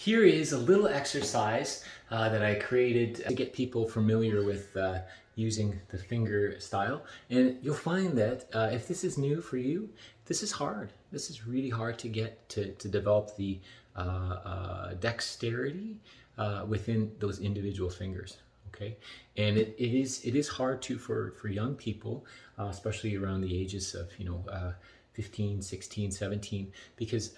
Here is a little exercise that I created to get people familiar with using the finger style. And you'll find that if this is new for you, this is hard. This is really hard to get to develop the dexterity within those individual fingers. Okay, and it is hard too for young people, especially around the ages of 15, 16, 17, because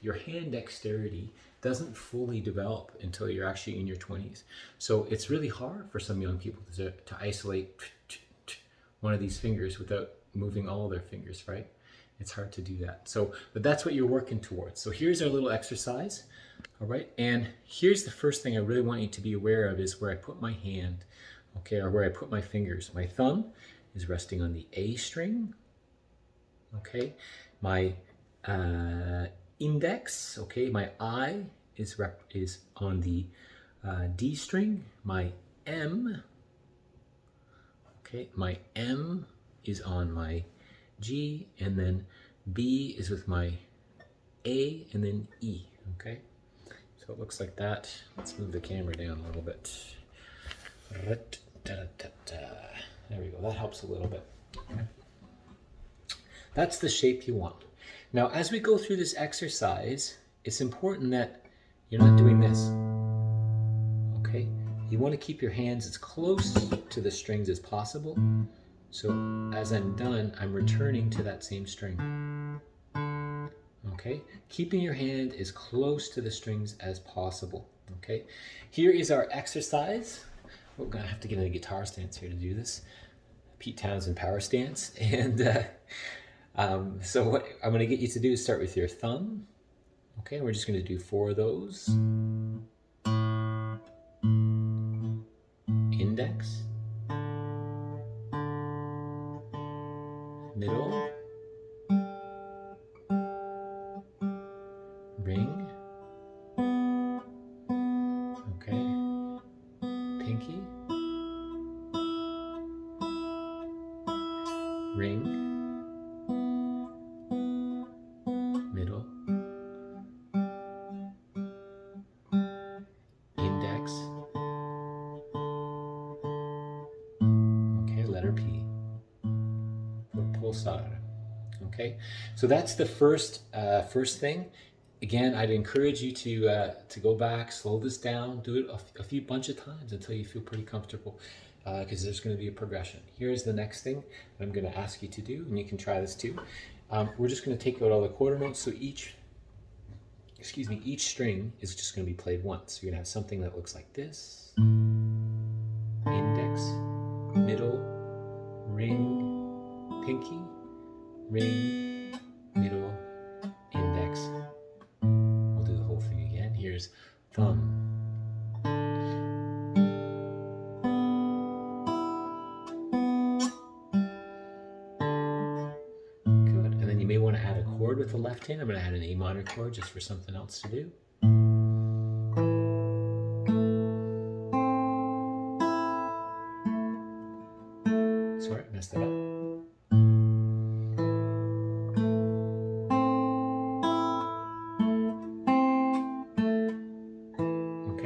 your hand dexterity doesn't fully develop until you're actually in your 20s. So it's really hard for some young people to isolate one of these fingers without moving all their fingers, right? It's hard to do that. So, but that's what you're working towards. So here's our little exercise. All right, and here's the first thing I really want you to be aware of is where I put my hand, okay, or where I put my fingers. My thumb is resting on the A string, okay? My index, okay, my I is on the D string. My M, okay, my M is on my G, and then B is with my A, and then E, okay? So it looks like that. Let's move the camera down a little bit. There we go, that helps a little bit. Okay. That's the shape you want. Now, as we go through this exercise, it's important that you're not doing this, okay? You want to keep your hands as close to the strings as possible. So as I'm done, I'm returning to that same string. Okay, keeping your hand as close to the strings as possible. Okay, here is our exercise. We're gonna have to get in a guitar stance here to do this. Pete Townsend power stance. And so what I'm gonna get you to do is start with your thumb. Okay, we're just gonna do 4 of those. Index, middle, ring, okay, pinky, ring, middle, index, okay, letter P, for pulsar. Okay, so that's the first thing. Again, I'd encourage you to go back, slow this down, do it a few bunch of times until you feel pretty comfortable, because there's going to be a progression. Here's the next thing that I'm going to ask you to do, and you can try this too. We're just going to take out all the quarter notes, so each string is just going to be played once. So you're going to have something that looks like this: index, middle, ring, pinky, ring, middle, index. We'll do the whole thing again. Here's thumb, good. And then you may want to add a chord with the left hand. I'm going to add an A minor chord just for something else to do. Sorry, I messed that up.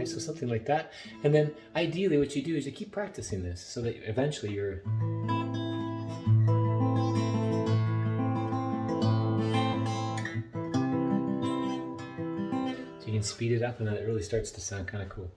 So something like that. And then ideally what you do is you keep practicing this so that eventually you're so you can speed it up, and then it really starts to sound kind of cool.